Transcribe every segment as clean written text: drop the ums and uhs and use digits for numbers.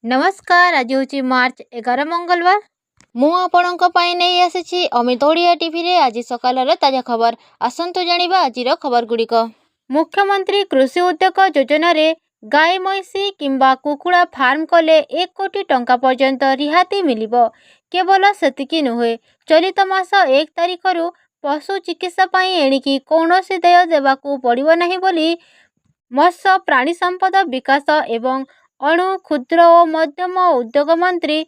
नमस्कार। आज हूँ मार्च 11 मंगलवार। मु आपणों नहीं आसी अमित ओडिया टीवी रे आज सकाल ताजा खबर। आसतु जानिबा आजिर खबर गुड़िक। मुख्यमंत्री कृषि उद्योग योजना रे गाई महिषी किंबा कुकुड़ा फार्म कले 1 कोटी टंका पर्यंत रिहाती मिलिबो। केवल सेतिकी नुहे, चलित मास 1 तारिख रु पशु चिकित्सा पाई एणिकी कौनसी देय देवाकू पड़िबो नहीं बोली मत्स्य प्राणी संपद विकास एवं अणु क्षुद्र और मध्यम उद्योग मंत्री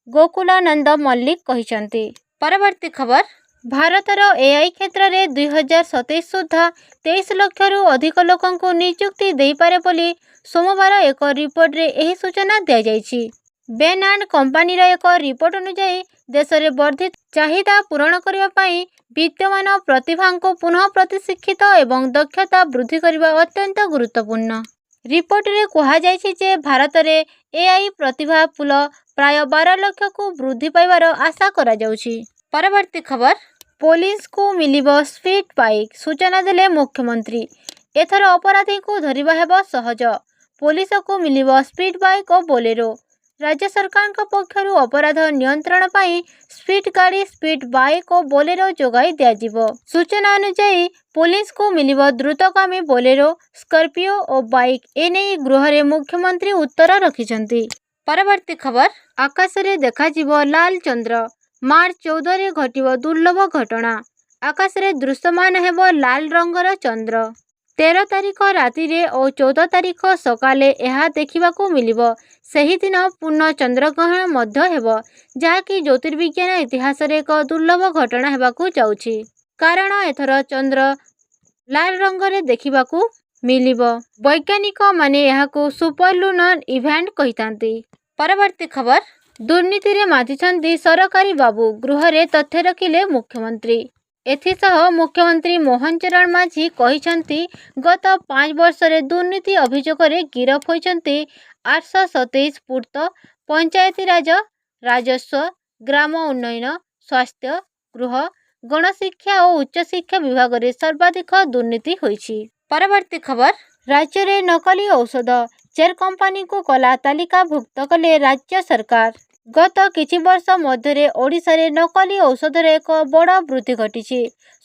गोकुलानंद मल्लिक कहिसंती। परवर्ती खबर। भारतर एआई क्षेत्र में 2027 सुधा 23 लाख रु अधिक लोकंकु नियुक्ति देई पारे बोली सोमवार एक रिपोर्ट रे एही सूचना दिया जायछि। बेन एंड कंपनी रा एक रिपोर्ट अनुसार देश में वर्धित चाहिदा पूरण करने पाई विद्यमान प्रतिभा को पुनः प्रतिशिक्षित एवं दक्षता वृद्धि करने अत्यंत गुरुत्वपूर्ण। रिपोर्ट रे कहा जायछि जे भारत रे एआई प्रतिभा पुल प्राय 12 लाख को वृद्धि पाइबार आशा करा जाउछि। परवर्ती खबर। पुलिस को मिलिबो स्पीड बाइक, सूचना देले मुख्यमंत्री। एथर अपराधी को धरिबा हेबो सहज। पुलिस को मिलिबो स्पीड बाइक और बोलेरो। राज्य सरकार पक्षरु अपराध नियंत्रण पाई स्पीड गाड़ी, स्पीड बाइक और बोलेरो जोगाई दियाजिबो। सूचना अनुसार पुलिस को मिलिबो द्रुतगामी बोलेरो, स्कॉर्पियो और बाइक। एने गृह रे मुख्यमंत्री उत्तर रखिछंती। परवर्ती खबर। आकाश रे देखाजिबो लाल चंद्र, मार्च 14 रे घटिबो दुर्लभ घटना। आकाश रे दृश्यमान हेबो लाल रंगर चंद्र। 13 तारिख राति रे और 14 तारिख सकाले यह देखिबाकू मिलिबो। सही दिन पूर्ण चंद्रग्रहण मध्य हेबो, जहाँकि ज्योतिर्विज्ञान इतिहास रे एक दुर्लभ घटना हेबाकू जाउछि, कारण एथर चंद्र लाल रंग रे देखिबाकू मिलिबो। वैज्ञानिक माने यहाकू सुपर लूनर इवेंट कहितांती। परवर्ती खबर। दुर्नीति रे मातिछंती सरकारी बाबू, गृह रे तथ्य रखिले मुख्यमंत्री। एथिसह मुख्यमंत्री मोहन चरण माझी कहिछंती गत 5 वर्ष रे दुर्नीति अभियोग रे गिरफ होइछंती 827 पूर्त पंचायती राज, राजस्व, ग्राम उन्नयन, स्वास्थ्य, गृह, गणशिक्षा और उच्च शिक्षा विभाग रे सर्वाधिक दुर्नीति होइछि। परवर्ती खबर। राज्य रे नकली औषध चेर कंपनी को कला तालिकाभुक्त कले राज्य सरकार। गत किछि वर्ष मध्य ओडिशा रे नकली औषध रे एक बड़ वृद्धि घटी।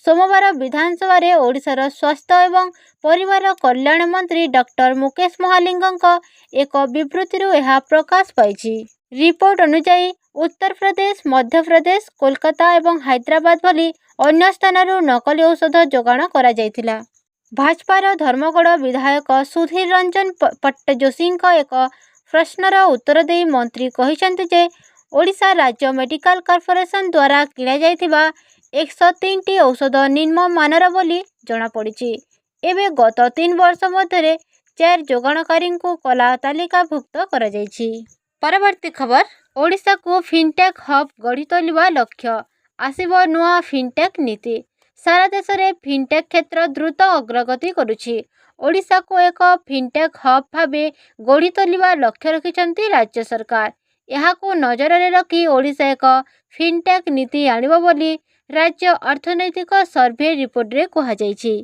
सोमवार विधानसभा रे ओडिशार स्वास्थ्य एवं परिवार कल्याण मंत्री डॉक्टर मुकेश महालिंगक एक विवृत्ति यह प्रकाश पाई। रिपोर्ट अनुसार उत्तर प्रदेश, मध्य प्रदेश, कोलकाता एवं हैदराबाद भली अन्य स्थान नकली औषध जोगाण करा जायतिला। भाजपार धर्मगढ़ विधायक सुधीर रंजन पट्टजोशी एक प्रश्नर उत्तर दे मंत्री कहिसंती जे ओडिशा राज्य मेडिकल कॉर्पोरेशन द्वारा किणा जायतिबा 103 औषध निम्न मानर बोली जना पड़िछि। एबे गत 3 वर्ष मध्य 4 जोगाणकारी को कला तालिकाभुक्त करा जायछि। परवर्ती खबर। ओडिशा को फिनटेक हब गढ़ी तोलिबा लक्ष्य, आसिबो नुआ फिनटेक नीति। सारा देश में फिनटेक क्षेत्र द्रुत अग्रगति करुछि। ओडिशा को एक फिनटेक हब भावे गढ़ी तोलिबा लक्ष्य रखिछंती राज्य सरकार। यहाको नजर रे रखी ओडिशा एक फिनटेक नीति आनिबो बोली राज्य अर्थनैतिक सर्वे रिपोर्ट रे कहा जायछि।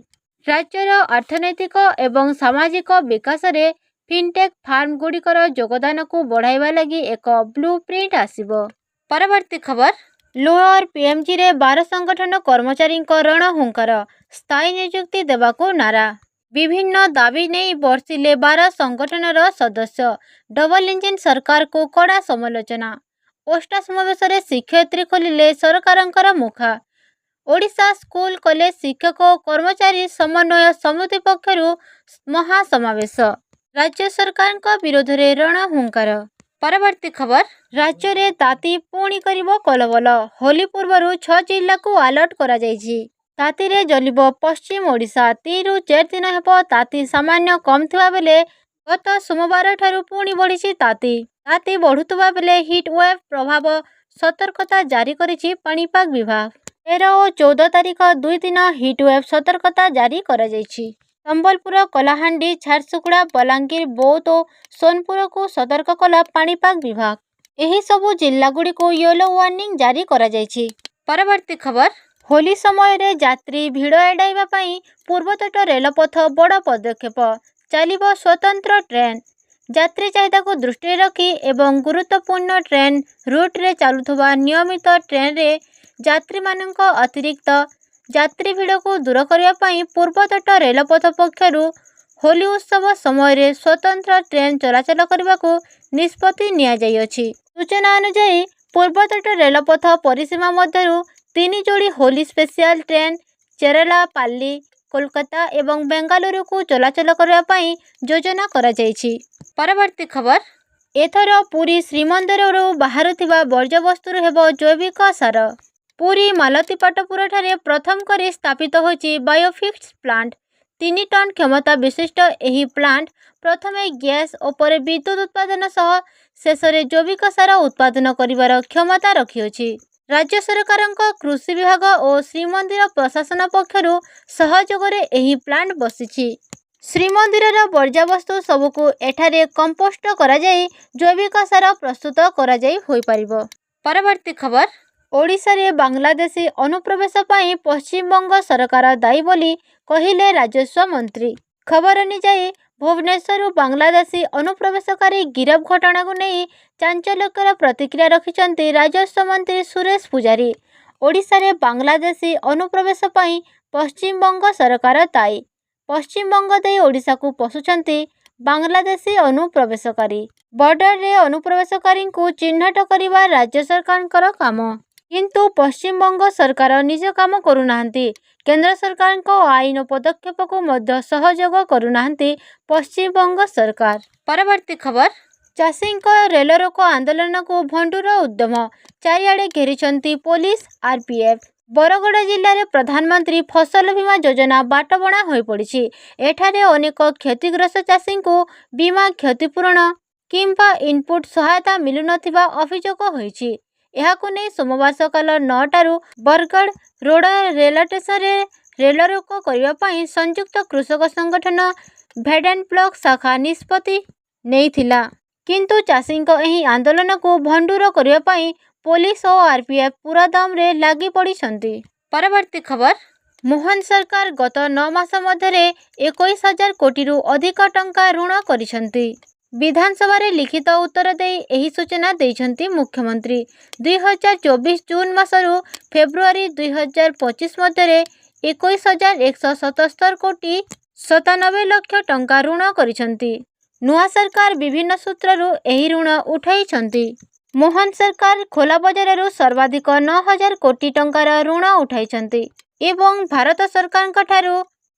राज्यर अर्थनैतिक एवं सामाजिक विकास रे फिनटेक फार्म गुड़िकर योगदान को बढ़ाइबा लगी एक ब्लूप्रिंट आसिबो। परवर्ती खबर। लोअर पीएमजी रे 12 संगठन कर्मचारी रणहुंकार, स्थायी नियुक्ति देवाको नारा। विभिन्न दाबी नहीं बर्षिले 12 संगठनर सदस्य। डबल इंजिन सरकार को कड़ा समालोचना। ओष्टा समावेश रे शिक्षयित्री खोलिले सरकारंकर मुखा। ओडिशा स्कूल कॉलेज शिक्षक और कर्मचारी समन्वय समिति पक्षरु महासमावेश। राज्य सरकार विरोध रे रणहुंकार। परवर्ती खबर। राज्य रे ताती पुणी करिबो कलबल। होली पूर्व 6 जिला को अलर्ट करा जायछि। ताती रे जलिबो पश्चिम ओडिशा। 3 रु 4 दिन हेबो ताती सामान्य कम थिबा बेले गत सोमवार ठारू पुणी बढ़िछि ताती। ताती बढ़ुतबा बेले हिट वेव प्रभाव सतर्कता जारी करिछि पाणीपाग विभाग। 13 और 14 तारिख 2 दिन हिट वेव सतर्कता जारी करा जायछि। संबलपुर, कलाहांडी, झारसुगुड़ा, बलांगीर, बौद्ध और सोनपुर को सतर्क कला पाणीपाग विभाग। एही सबु जिला गुड़ी को येलो वार्निंग जारी करा जायछि। परवर्ती खबर। होली समय रे यात्री भिड़ एड़ाइबा पई पूर्वतट रेलपथ बड़ पदक्षेप, चलिबो स्वतंत्र ट्रेन। ଯାତ୍ରୀ ଚାହିଦାକୁ ଦୃଷ୍ଟିରେ ରଖି ଏବଂ ଗୁରୁତ୍ୱପୂର୍ଣ୍ଣ ଟ୍ରେନ୍ ରୁଟ୍ରେ ଚାଲୁଥିବା ନିୟମିତ ଟ୍ରେନ୍ରେ ଯାତ୍ରୀମାନଙ୍କ ଅତିରିକ୍ତ ଯାତ୍ରୀ ଭିଡ଼କୁ ଦୂର କରିବା ପାଇଁ ପୂର୍ବତଟ ରେଳପଥ ପକ୍ଷରୁ ହୋଲି ଉତ୍ସବ ସମୟରେ ସ୍ୱତନ୍ତ୍ର ଟ୍ରେନ୍ ଚଳାଚଳ କରିବାକୁ ନିଷ୍ପତ୍ତି ନିଆଯାଇଅଛି। ସୂଚନା ଅନୁଯାୟୀ ପୂର୍ବତଟ ରେଳପଥ ପରିସୀମା ମଧ୍ୟରୁ 3 ଯୋଡ଼ି ହୋଲି ସ୍ପେଶିଆଲ ଟ୍ରେନ୍ ଚେରାଲାପାଲ୍ଲୀ, କୋଲକାତା ଏବଂ ବେଙ୍ଗାଲୁରୁକୁ ଚଳାଚଳ କରିବା ପାଇଁ ଯୋଜନା କରାଯାଇଛି। ପରବର୍ତ୍ତୀ ଖବର, ଏଥର ପୁରୀ ଶ୍ରୀମନ୍ଦିରରୁ ବାହାରୁଥିବା ବର୍ଜ୍ୟବସ୍ତୁରୁ ହେବ ଜୈବିକ ସାର। ପୁରୀ ମାଲତୀପାଟପୁରଠାରେ ପ୍ରଥମ କରି ସ୍ଥାପିତ ହୋଇଛି ବାୟୋଫିକ୍ସ ପ୍ଲାଣ୍ଟ। 3 ଟନ୍ କ୍ଷମତା ବିଶିଷ୍ଟ ଏହି ପ୍ଲାଣ୍ଟ ପ୍ରଥମେ ଗ୍ୟାସ୍ ଓ ପରେ ବିଦ୍ୟୁତ୍ ଉତ୍ପାଦନ ସହ ଶେଷରେ ଜୈବିକ ସାର ଉତ୍ପାଦନ କରିବାର କ୍ଷମତା ରଖିଅଛି। ରାଜ୍ୟ ସରକାରଙ୍କ କୃଷି ବିଭାଗ ଓ ଶ୍ରୀମନ୍ଦିର ପ୍ରଶାସନ ପକ୍ଷରୁ ସହଯୋଗରେ ଏହି ପ୍ଲାଣ୍ଟ ବସିଛି। ଶ୍ରୀମନ୍ଦିରର ବର୍ଜ୍ୟବସ୍ତୁ ସବୁକୁ ଏଠାରେ କମ୍ପୋଷ୍ଟ କରାଯାଇ ଜୈବିକ ସାର ପ୍ରସ୍ତୁତ କରାଯାଇ ହୋଇପାରିବ। ପରବର୍ତ୍ତୀ ଖବର, ଓଡ଼ିଶାରେ ବାଂଲାଦେଶୀ ଅନୁପ୍ରବେଶ ପାଇଁ ପଶ୍ଚିମବଙ୍ଗ ସରକାର ଦାୟୀ ବୋଲି କହିଲେ ରାଜସ୍ୱ ମନ୍ତ୍ରୀ। ଖବର ଅନୁଯାୟୀ ଭୁବନେଶ୍ୱରରୁ ବାଂଲାଦେଶୀ ଅନୁପ୍ରବେଶକାରୀ ଗିରଫ ଘଟଣାକୁ ନେଇ ଚାଞ୍ଚଲ୍ୟକର ପ୍ରତିକ୍ରିୟା ରଖିଛନ୍ତି ରାଜସ୍ୱ ମନ୍ତ୍ରୀ ସୁରେଶ ପୂଜାରୀ। ଓଡ଼ିଶାରେ ବାଂଲାଦେଶୀ ଅନୁପ୍ରବେଶ ପାଇଁ ପଶ୍ଚିମବଙ୍ଗ ସରକାର ଦାୟୀ। ପଶ୍ଚିମବଙ୍ଗ ଦେଇ ଓଡ଼ିଶାକୁ ପଶୁଛନ୍ତି ବାଂଲାଦେଶୀ ଅନୁପ୍ରବେଶକାରୀ। ବର୍ଡରରେ ଅନୁପ୍ରବେଶକାରୀଙ୍କୁ ଚିହ୍ନଟ କରିବା ରାଜ୍ୟ ସରକାରଙ୍କର କାମ। କିନ୍ତୁ ପଶ୍ଚିମବଙ୍ଗ ସରକାର ନିଜ କାମ କରୁନାହାନ୍ତି। କେନ୍ଦ୍ର ସରକାରଙ୍କ ଆଇନ ଓ ପଦକ୍ଷେପକୁ ମଧ୍ୟ ସହଯୋଗ କରୁନାହାନ୍ତି ପଶ୍ଚିମବଙ୍ଗ ସରକାର। ପରବର୍ତ୍ତୀ ଖବର, ଚାଷୀଙ୍କ ରେଲରୋକ ଆନ୍ଦୋଳନକୁ ଭଣ୍ଡୁର ଉଦ୍ୟମ, ଚାରିଆଡ଼େ ଘେରିଛନ୍ତି ପୋଲିସ ଆରପିଏଫ୍। ବରଗଡ଼ ଜିଲ୍ଲାରେ ପ୍ରଧାନମନ୍ତ୍ରୀ ଫସଲ ବୀମା ଯୋଜନା ବାଟବଣା ହୋଇପଡ଼ିଛି। ଏଠାରେ ଅନେକ କ୍ଷତିଗ୍ରସ୍ତ ଚାଷୀଙ୍କୁ ବୀମା କ୍ଷତିପୂରଣ କିମ୍ବା ଇନପୁଟ୍ ସହାୟତା ମିଳୁନଥିବା ଅଭିଯୋଗ ହୋଇଛି। ଏହାକୁ ନେଇ ସୋମବାର ସକାଳ 9ଟାରୁ ବରଗଡ଼ ରୋଡ଼ ରେଳ ଷ୍ଟେସନରେ ରେଲରୋକ କରିବା ପାଇଁ ସଂଯୁକ୍ତ କୃଷକ ସଂଗଠନ ଭେଡେନ୍ ବ୍ଲକ ଶାଖା ନିଷ୍ପତ୍ତି ନେଇଥିଲା। କିନ୍ତୁ ଚାଷୀଙ୍କ ଏହି ଆନ୍ଦୋଳନକୁ ଭଣ୍ଡୁର କରିବା ପାଇଁ ପୋଲିସ ଓ ଆରପିଏଫ୍ ପୁରାଦମରେ ଲାଗି ପଡ଼ିଛନ୍ତି। ପରବର୍ତ୍ତୀ ଖବର, ମୋହନ ସରକାର ଗତ 9 ମାସ ମଧ୍ୟରେ 21,000 କୋଟିରୁ ଅଧିକ ଟଙ୍କା ଋଣ କରିଛନ୍ତି। ବିଧାନସଭାରେ ଲିଖିତ ଉତ୍ତର ଦେଇ ଏହି ସୂଚନା ଦେଇଛନ୍ତି ମୁଖ୍ୟମନ୍ତ୍ରୀ। 2024 ଜୁନ୍ ମାସରୁ ଫେବୃଆରୀ 2025 ମଧ୍ୟରେ 21,177 କୋଟି 97 ଲକ୍ଷ ଟଙ୍କା ଋଣ କରିଛନ୍ତି। ନୂଆ ସରକାର ବିଭିନ୍ନ ସୂତ୍ରରୁ ଏହି ଋଣ ଉଠାଇଛନ୍ତି। ମୋହନ ସରକାର ଖୋଲା ବଜାରରୁ ସର୍ବାଧିକ 9,000 କୋଟି ଟଙ୍କାର ଋଣ ଉଠାଇଛନ୍ତି ଏବଂ ଭାରତ ସରକାରଙ୍କଠାରୁ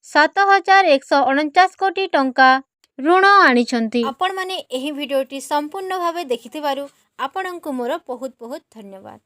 7,149 କୋଟି ଟଙ୍କା ଋଣ ଆଣିଛନ୍ତି। ଆପଣମାନେ ଏହି ଭିଡ଼ିଓଟି ସମ୍ପୂର୍ଣ୍ଣ ଭାବେ ଦେଖିଥିବାରୁ ଆପଣଙ୍କୁ ମୋର ବହୁତ ବହୁତ ଧନ୍ୟବାଦ।